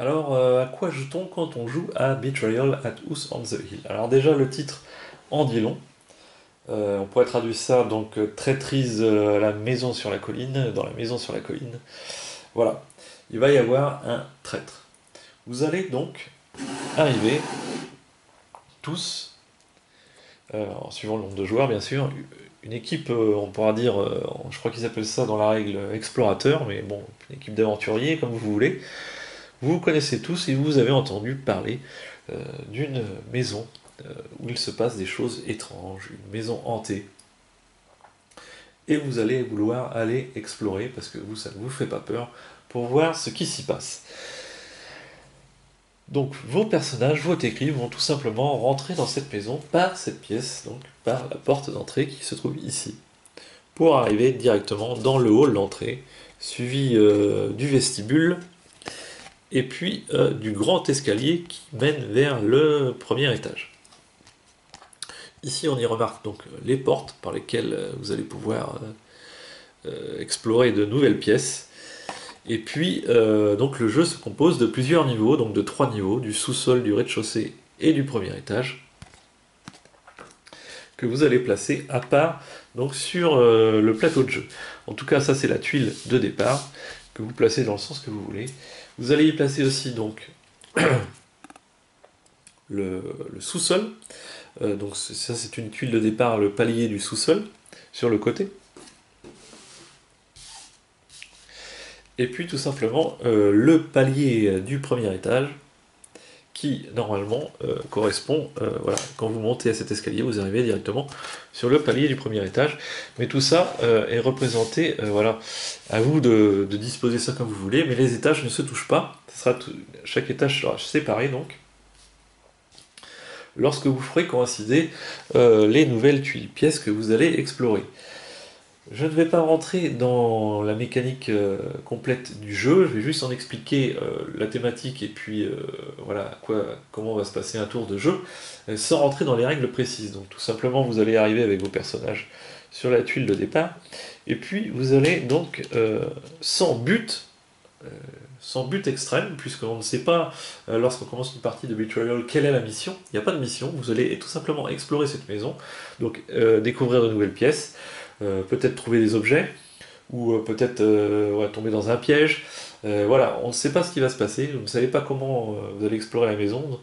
Alors, à quoi joue-t-on quand on joue à Betrayal at House on the Hill? Alors déjà, le titre en dit long. On pourrait traduire ça donc traîtrise à la maison sur la colline, dans la maison sur la colline. Voilà, il va y avoir un traître. Vous allez donc arriver tous, en suivant le nombre de joueurs bien sûr, une équipe, on pourra dire, je crois qu'ils appellent ça dans la règle explorateur, mais bon, une équipe d'aventuriers comme vous voulez. Vous vous connaissez tous et vous avez entendu parler d'une maison où il se passe des choses étranges, une maison hantée. Et vous allez vouloir aller explorer, parce que vous, ça ne vous fait pas peur, pour voir ce qui s'y passe. Donc vos personnages, vos écrits vont tout simplement rentrer dans cette maison par cette pièce, donc par la porte d'entrée qui se trouve ici, pour arriver directement dans le hall d'entrée, suivi du vestibule, et puis du grand escalier qui mène vers le premier étage. Ici on y remarque donc les portes par lesquelles vous allez pouvoir explorer de nouvelles pièces. Et puis donc le jeu se compose de plusieurs niveaux, donc de 3 niveaux, du sous-sol, du rez-de-chaussée et du premier étage, que vous allez placer à part donc sur le plateau de jeu. En tout cas ça c'est la tuile de départ, que vous placez dans le sens que vous voulez. Vous allez y placer aussi donc le sous-sol. Donc ça c'est une tuile de départ, le palier du sous-sol, sur le côté. Et puis tout simplement le palier du premier étage, qui normalement correspond, voilà, quand vous montez à cet escalier, vous arrivez directement sur le palier du premier étage. Mais tout ça est représenté, voilà, à vous de disposer ça comme vous voulez, mais les étages ne se touchent pas. Chaque étage sera séparé donc. Lorsque vous ferez coïncider les nouvelles pièces que vous allez explorer. Je ne vais pas rentrer dans la mécanique complète du jeu, je vais juste en expliquer la thématique et puis voilà comment va se passer un tour de jeu, sans rentrer dans les règles précises. Donc tout simplement vous allez arriver avec vos personnages sur la tuile de départ, et puis vous allez donc sans but extrême, puisqu'on ne sait pas, lorsqu'on commence une partie de Betrayal, quelle est la mission. Il n'y a pas de mission, vous allez tout simplement explorer cette maison, donc découvrir de nouvelles pièces, peut-être trouver des objets, ou peut-être tomber dans un piège. Voilà, on ne sait pas ce qui va se passer, vous ne savez pas comment vous allez explorer la maison,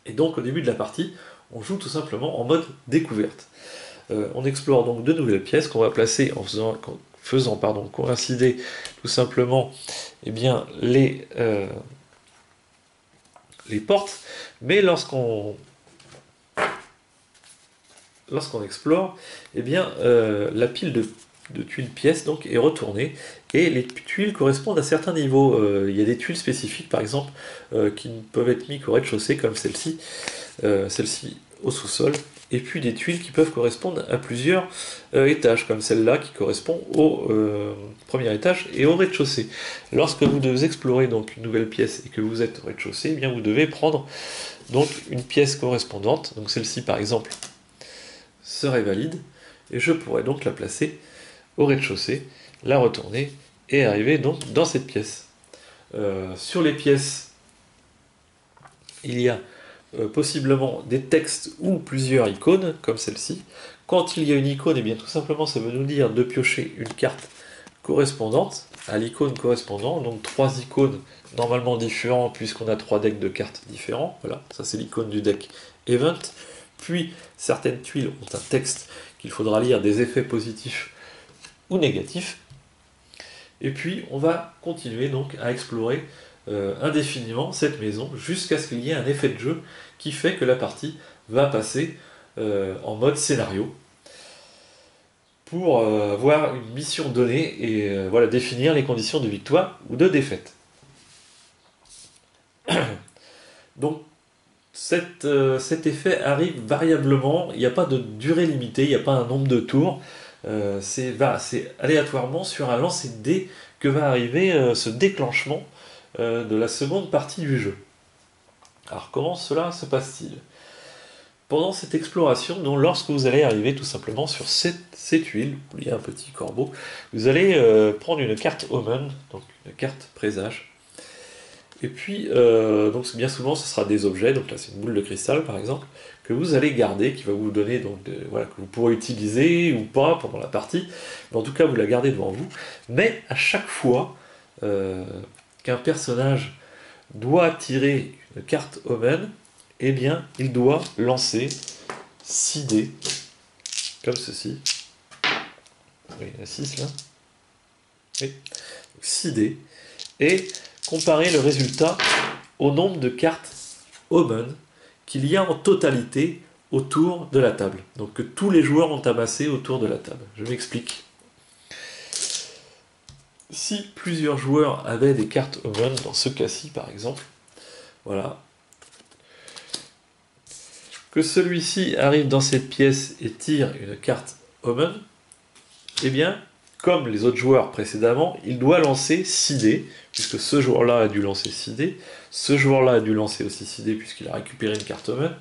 et donc au début de la partie, on joue tout simplement en mode découverte. On explore donc de nouvelles pièces qu'on va placer en faisant coïncider tout simplement eh bien, les portes, mais lorsqu'on explore, eh bien, la pile de tuiles pièces donc, est retournée, et les tuiles correspondent à certains niveaux. Il y a des tuiles spécifiques, par exemple, qui ne peuvent être mises qu'au rez-de-chaussée, comme celle-ci, celle-ci au sous-sol, et puis des tuiles qui peuvent correspondre à plusieurs étages, comme celle-là qui correspond au premier étage et au rez-de-chaussée. Lorsque vous devez explorer donc une nouvelle pièce et que vous êtes au rez-de-chaussée, eh bien vous devez prendre donc une pièce correspondante. Donc celle-ci par exemple serait valide, et je pourrais donc la placer au rez-de-chaussée, la retourner et arriver donc dans cette pièce. Sur les pièces, il y a possiblement des textes ou plusieurs icônes, comme celle-ci. Quand il y a une icône, et bien tout simplement ça veut nous dire de piocher une carte correspondante à l'icône correspondante, donc 3 icônes normalement différents puisqu'on a 3 decks de cartes différents. Voilà, ça c'est l'icône du deck Event. Puis certaines tuiles ont un texte qu'il faudra lire, des effets positifs ou négatifs. Et puis on va continuer donc à explorer indéfiniment cette maison jusqu'à ce qu'il y ait un effet de jeu qui fait que la partie va passer en mode scénario pour avoir une mission donnée et voilà, définir les conditions de victoire ou de défaite. Donc cet effet arrive variablement, il n'y a pas de durée limitée, il n'y a pas un nombre de tours, c'est aléatoirement sur un lancer de dés que va arriver ce déclenchement de la seconde partie du jeu. Alors comment cela se passe-t-il? Pendant cette exploration, donc, lorsque vous allez arriver tout simplement sur ces tuiles, où il y a un petit corbeau, vous allez prendre une carte Omen, donc une carte présage, Et puis, donc bien souvent, ce sera des objets, donc là c'est une boule de cristal par exemple, que vous allez garder, qui va vous donner, donc, voilà, que vous pourrez utiliser ou pas pendant la partie, mais en tout cas vous la gardez devant vous. Mais à chaque fois qu'un personnage doit tirer une carte Omen, eh bien il doit lancer 6 dés, comme ceci. Oui, il y en a 6 là. Oui. 6 dés. Et comparer le résultat au nombre de cartes Omen qu'il y a en totalité autour de la table. Donc que tous les joueurs ont amassé autour de la table. Je m'explique. Si plusieurs joueurs avaient des cartes Omen, dans ce cas-ci par exemple, voilà, que celui-ci arrive dans cette pièce et tire une carte Omen, eh bien, comme les autres joueurs précédemment, il doit lancer 6 dés, puisque ce joueur-là a dû lancer 6 dés, ce joueur-là a dû lancer aussi 6 dés puisqu'il a récupéré une carte Omen.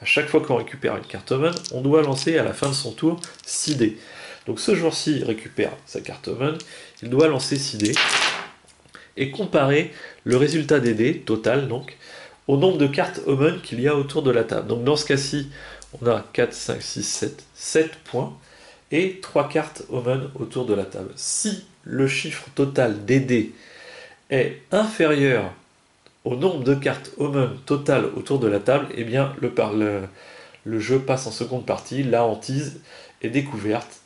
À chaque fois qu'on récupère une carte Omen, on doit lancer à la fin de son tour 6 dés. Donc ce joueur-ci récupère sa carte Omen, il doit lancer 6 dés, et comparer le résultat des dés, total donc, au nombre de cartes Omen qu'il y a autour de la table. Donc dans ce cas-ci, on a 4, 5, 6, 7, 7 points, et 3 cartes Omen autour de la table. Si le chiffre total des dés est inférieur au nombre de cartes Omen total autour de la table, eh bien le jeu passe en seconde partie, la hantise est découverte,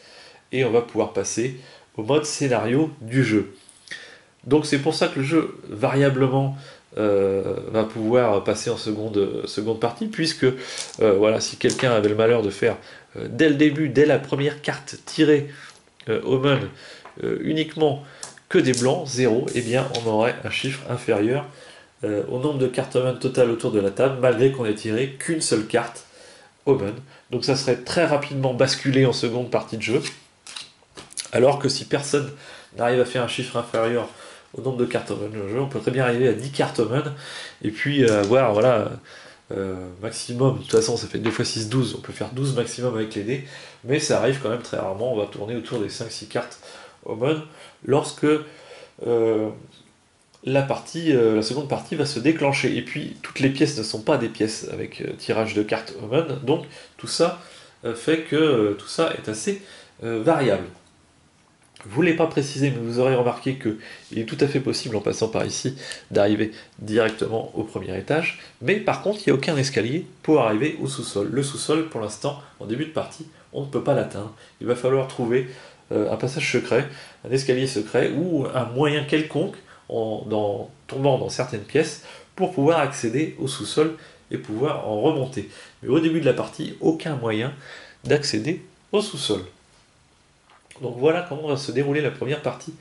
et on va pouvoir passer au mode scénario du jeu. Donc c'est pour ça que le jeu, variablement, va pouvoir passer en seconde partie, puisque voilà, si quelqu'un avait le malheur de faire dès le début, dès la première carte tirée Omen, uniquement que des blancs, 0, eh bien on aurait un chiffre inférieur au nombre de cartes Omen total autour de la table, malgré qu'on ait tiré qu'une seule carte Omen. Donc ça serait très rapidement basculé en seconde partie de jeu, alors que si personne n'arrive à faire un chiffre inférieur au nombre de cartes Omen dans le jeu, on peut très bien arriver à 10 cartes Omen, et puis avoir, voilà, maximum, de toute façon ça fait 2 x 6, 12, on peut faire 12 maximum avec les dés, mais ça arrive quand même très rarement, on va tourner autour des 5-6 cartes Omen, lorsque la seconde partie va se déclencher, et puis toutes les pièces ne sont pas des pièces avec tirage de cartes Omen, donc tout ça fait que tout ça est assez variable. Je ne vous l'ai pas précisé, mais vous aurez remarqué qu'il est tout à fait possible, en passant par ici, d'arriver directement au premier étage. Mais par contre, il n'y a aucun escalier pour arriver au sous-sol. Le sous-sol, pour l'instant, en début de partie, on ne peut pas l'atteindre. Il va falloir trouver un passage secret, un escalier secret, ou un moyen quelconque, tombant dans certaines pièces, pour pouvoir accéder au sous-sol et pouvoir en remonter. Mais au début de la partie, aucun moyen d'accéder au sous-sol. Donc voilà comment va se dérouler la première partie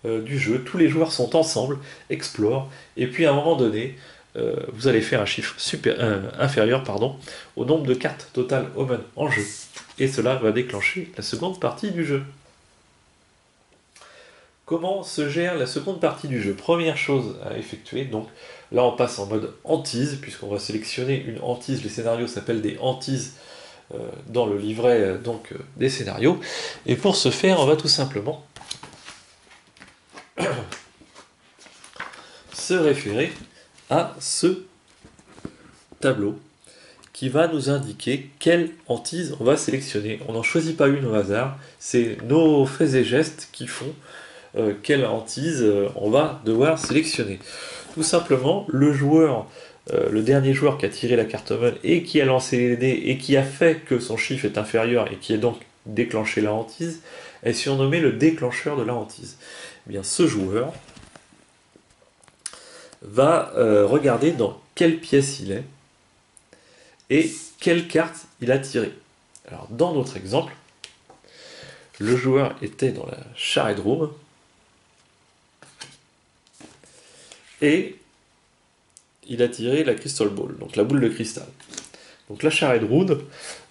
du jeu. Tous les joueurs sont ensemble, explorent, et puis à un moment donné, vous allez faire un chiffre inférieur au nombre de cartes totales Omen en jeu. Et cela va déclencher la seconde partie du jeu. Comment se gère la seconde partie du jeu? Première chose à effectuer, donc là on passe en mode hantise, puisqu'on va sélectionner une hantise. Les scénarios s'appellent des hantises dans le livret des scénarios, et pour ce faire on va tout simplement se référer à ce tableau qui va nous indiquer quelle hantise on va sélectionner. On n'en choisit pas une au hasard, c'est nos faits et gestes qui font quelle hantise on va devoir sélectionner. Tout simplement, le dernier joueur qui a tiré la carte Omen et qui a lancé les dés et qui a fait que son chiffre est inférieur et qui a donc déclenché la hantise est surnommé le déclencheur de la hantise. Eh bien, ce joueur va regarder dans quelle pièce il est et quelle carte il a tiré. Alors, dans notre exemple, le joueur était dans la Charade Room et il a tiré la Crystal Ball, donc la boule de cristal. Donc la Charade Room,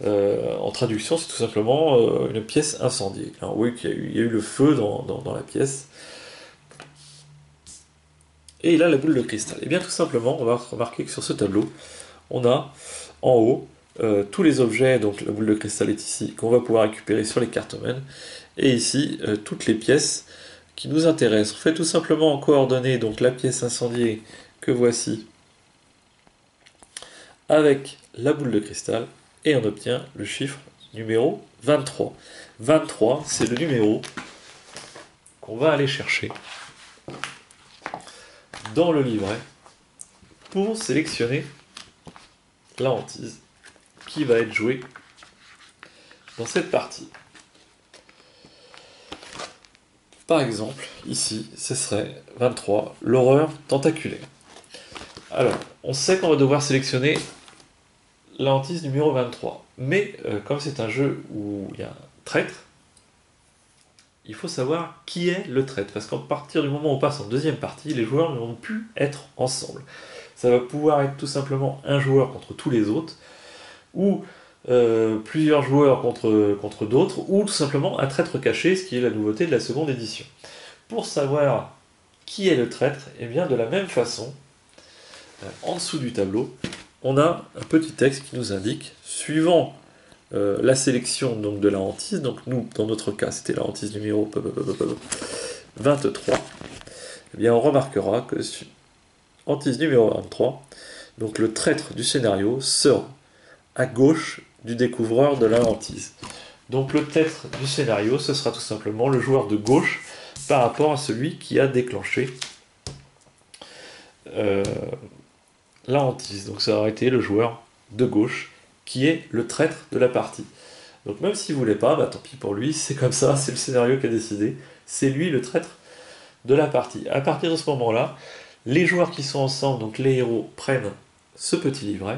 en traduction, c'est tout simplement une pièce incendiée. Alors oui, il y a eu le feu dans la pièce. Et il a la boule de cristal. Et bien tout simplement, on va remarquer que sur ce tableau, on a en haut tous les objets, donc la boule de cristal est ici, qu'on va pouvoir récupérer sur les cartes Omen, et ici toutes les pièces qui nous intéressent. On fait tout simplement en coordonnées donc la pièce incendiée que voici avec la boule de cristal et on obtient le chiffre numéro 23. 23, c'est le numéro qu'on va aller chercher dans le livret pour sélectionner la hantise qui va être jouée dans cette partie. Par exemple, ici, ce serait 23, l'horreur tentaculaire. Alors, on sait qu'on va devoir sélectionner la hantise numéro 23. Mais comme c'est un jeu où il y a un traître, il faut savoir qui est le traître. Parce qu'à partir du moment où on passe en deuxième partie, les joueurs ne vont plus être ensemble. Ça va pouvoir être tout simplement un joueur contre tous les autres, ou plusieurs joueurs contre d'autres, ou tout simplement un traître caché, ce qui est la nouveauté de la seconde édition. Pour savoir qui est le traître, et bien de la même façon, en dessous du tableau, on a un petit texte qui nous indique, suivant la sélection donc, de la hantise, donc nous, dans notre cas, c'était la hantise numéro 23, eh bien on remarquera que hantise numéro 23, donc le traître du scénario sera à gauche du découvreur de la hantise. Donc le traître du scénario, ce sera tout simplement le joueur de gauche par rapport à celui qui a déclenché la hantise. Donc ça aurait été le joueur de gauche qui est le traître de la partie. Donc même s'il ne voulait pas, bah, tant pis pour lui, c'est comme ça, c'est le scénario qui a décidé, c'est lui le traître de la partie. À partir de ce moment-là, les joueurs qui sont ensemble, donc les héros, prennent ce petit livret,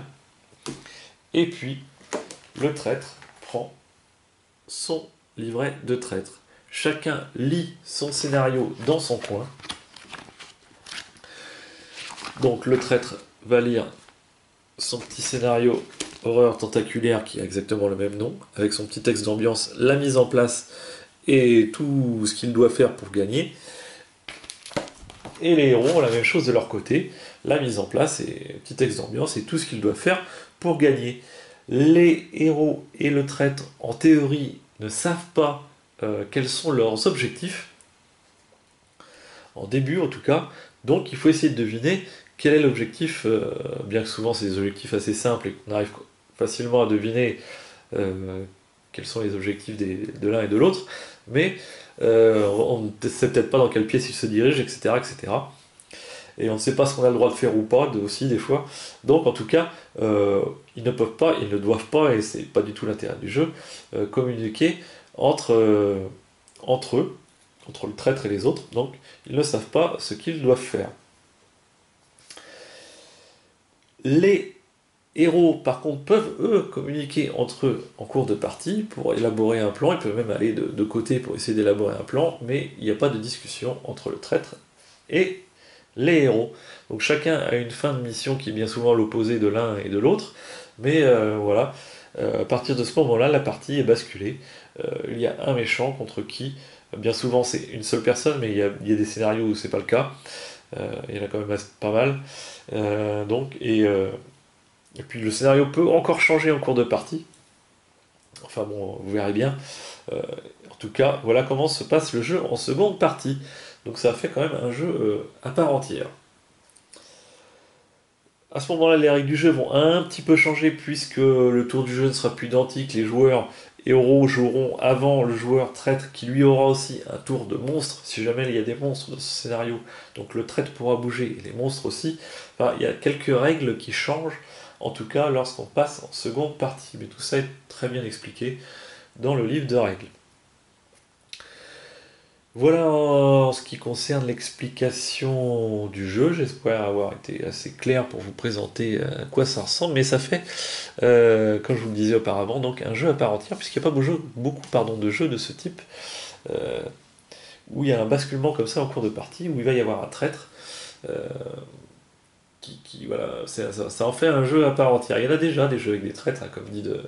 et puis le traître prend son livret de traître. Chacun lit son scénario dans son coin. Donc le traître va lire son petit scénario horreur tentaculaire qui a exactement le même nom, avec son petit texte d'ambiance, la mise en place et tout ce qu'il doit faire pour gagner. Et les héros ont la même chose de leur côté, la mise en place et petit texte d'ambiance et tout ce qu'ils doivent faire pour gagner. Les héros et le traître, en théorie, ne savent pas quels sont leurs objectifs, en début en tout cas, donc il faut essayer de deviner quel est l'objectif, bien que souvent c'est des objectifs assez simples et qu'on arrive facilement à deviner quels sont les objectifs de l'un et de l'autre, mais on ne sait peut-être pas dans quelle pièce ils se dirigent, etc., etc. Et on ne sait pas ce qu'on a le droit de faire ou pas, aussi des fois. Donc en tout cas, ils ne peuvent pas, ils ne doivent pas, et c'est pas du tout l'intérêt du jeu, communiquer entre eux, entre le traître et les autres, donc ils ne savent pas ce qu'ils doivent faire. Les héros, par contre, peuvent, eux, communiquer entre eux en cours de partie pour élaborer un plan. Ils peuvent même aller de côté pour essayer d'élaborer un plan, mais il n'y a pas de discussion entre le traître et les héros. Donc chacun a une fin de mission qui est bien souvent l'opposé de l'un et de l'autre, mais voilà, à partir de ce moment-là, la partie est basculée. Il y a un méchant contre qui, bien souvent c'est une seule personne, mais il y a des scénarios où c'est pas le cas. Il y en a quand même pas mal. Et puis le scénario peut encore changer en cours de partie. Enfin bon, vous verrez bien. En tout cas, voilà comment se passe le jeu en seconde partie. Donc ça fait quand même un jeu à part entière. À ce moment-là, les règles du jeu vont un petit peu changer puisque le tour du jeu ne sera plus identique. Les joueurs héros joueront avant le joueur traître qui lui aura aussi un tour de monstre si jamais il y a des monstres dans ce scénario. Donc le traître pourra bouger et les monstres aussi. Enfin, il y a quelques règles qui changent, en tout cas lorsqu'on passe en seconde partie. Mais tout ça est très bien expliqué dans le livre de règles. Voilà en ce qui concerne l'explication du jeu. J'espère avoir été assez clair pour vous présenter à quoi ça ressemble, mais ça fait, comme je vous le disais auparavant, donc un jeu à part entière, puisqu'il n'y a pas beaucoup de jeux de ce type, où il y a un basculement comme ça en cours de partie, où il va y avoir un traître, voilà, ça en fait un jeu à part entière. Il y en a déjà des jeux avec des traîtres, hein, comme Deed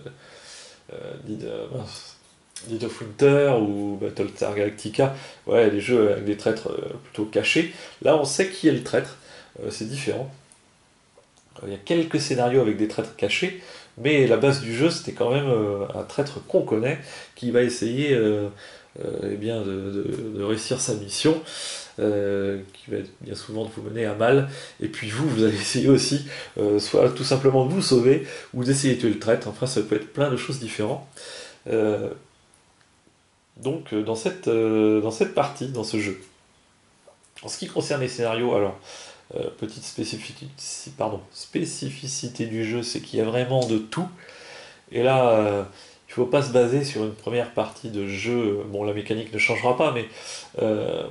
of Winter ou Battlestar Galactica, ouais, des jeux avec des traîtres plutôt cachés. Là, on sait qui est le traître, c'est différent. Il y a quelques scénarios avec des traîtres cachés, mais la base du jeu, c'était quand même un traître qu'on connaît, qui va essayer eh bien de réussir sa mission, qui va être bien souvent de vous mener à mal. Et puis vous allez essayer aussi, soit tout simplement de vous sauver, ou d'essayer de tuer le traître. Enfin, ça peut être plein de choses différentes. Euh, donc dans cette partie, dans ce jeu. En ce qui concerne les scénarios, alors, petite spécificité du jeu, c'est qu'il y a vraiment de tout. Et là, il ne faut pas se baser sur une première partie de jeu. Bon, la mécanique ne changera pas, mais euh,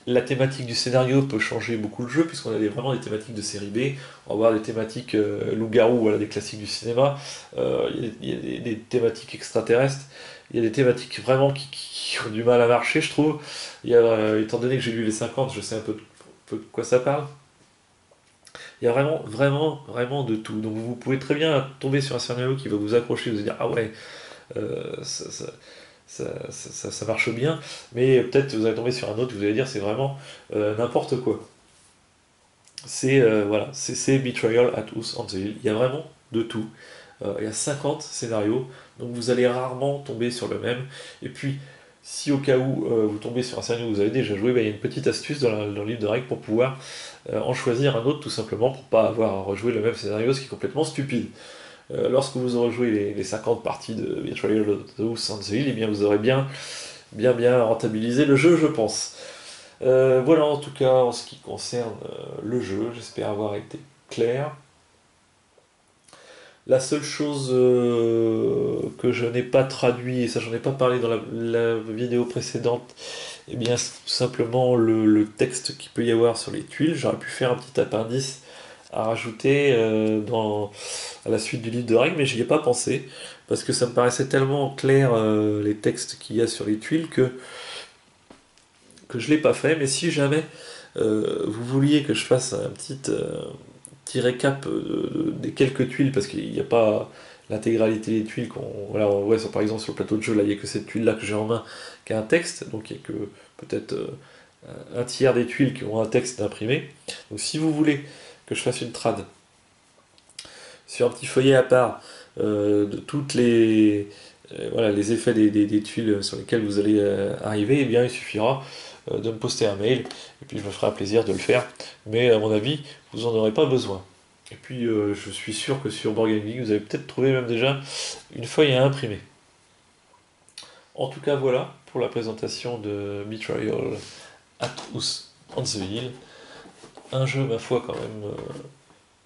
la thématique du scénario peut changer beaucoup le jeu, puisqu'on a vraiment des thématiques de série B. On va avoir des thématiques loup-garou, voilà, des classiques du cinéma. Il y a des thématiques extraterrestres. Il y a des thématiques vraiment qui ont du mal à marcher, je trouve. Étant donné que j'ai lu les 50, je sais un peu de quoi ça parle. Il y a vraiment de tout. Donc vous pouvez très bien tomber sur un scénario qui va vous accrocher, vous dire ah ouais, ça marche bien, mais peut-être vous allez tomber sur un autre, vous allez dire c'est vraiment n'importe quoi. C'est Betrayal at House on the Hill. Il y a vraiment de tout. Il y a 50 scénarios, donc vous allez rarement tomber sur le même. Et puis, si au cas où vous tombez sur un scénario que vous avez déjà joué, il y a une petite astuce dans le livre de règles pour pouvoir en choisir un autre tout simplement pour pas avoir à rejouer le même scénario, ce qui est complètement stupide. Lorsque vous aurez joué les 50 parties de Betrayal at House on the Hill, eh bien vous aurez bien rentabilisé le jeu, je pense. Voilà en tout cas en ce qui concerne le jeu, j'espère avoir été clair. La seule chose que je n'ai pas traduit, et ça j'en ai pas parlé dans la vidéo précédente, eh bien c'est tout simplement le texte qu'il peut y avoir sur les tuiles. J'aurais pu faire un petit appendice à rajouter à la suite du livre de règles, mais j'y ai pas pensé, parce que ça me paraissait tellement clair les textes qu'il y a sur les tuiles que je l'ai pas fait. Mais si jamais vous vouliez que je fasse un petit récap des quelques tuiles, parce qu'il n'y a pas l'intégralité des tuiles voilà, on voit par exemple sur le plateau de jeu, là il n'y a que cette tuile là que j'ai en main qui a un texte, donc il n'y a que peut-être un tiers des tuiles qui ont un texte imprimé. Donc si vous voulez que je fasse une trad sur un petit feuillet à part de toutes voilà, les effets des tuiles sur lesquelles vous allez arriver, eh bien il suffira de me poster un mail, et puis je me ferai un plaisir de le faire. Mais à mon avis, vous n'en aurez pas besoin. Et puis je suis sûr que sur Board Game Geek, vous avez peut-être trouvé même déjà une feuille à imprimer. En tout cas, voilà pour la présentation de Betrayal at House on the Hill. Un jeu, ma foi, quand même,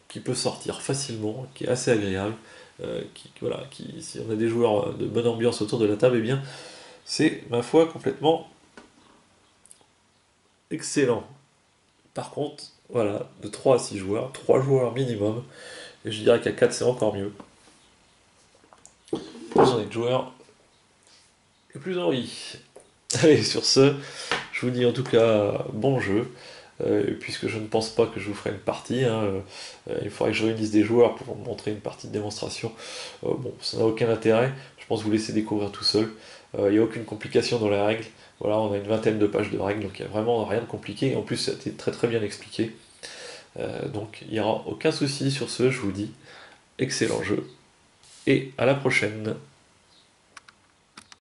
qui peut sortir facilement, qui est assez agréable. Si on a des joueurs de bonne ambiance autour de la table, eh bien, c'est, ma foi, complètement excellent. Par contre, voilà, de 3 à 6 joueurs, 3 joueurs minimum, et je dirais qu'à 4 c'est encore mieux. Plus on est de joueurs, et plus on rit. Allez, sur ce, je vous dis en tout cas bon jeu, puisque je ne pense pas que je vous ferai une partie, hein, il faudrait que je réunisse des joueurs pour vous montrer une partie de démonstration. Bon, ça n'a aucun intérêt, je pense vous laisser découvrir tout seul. Il n'y a aucune complication dans les règles. Voilà, on a une vingtaine de pages de règles, donc il n'y a vraiment rien de compliqué. En plus, ça a été très très bien expliqué. Donc il n'y aura aucun souci sur ce, je vous dis. Excellent jeu. Et à la prochaine.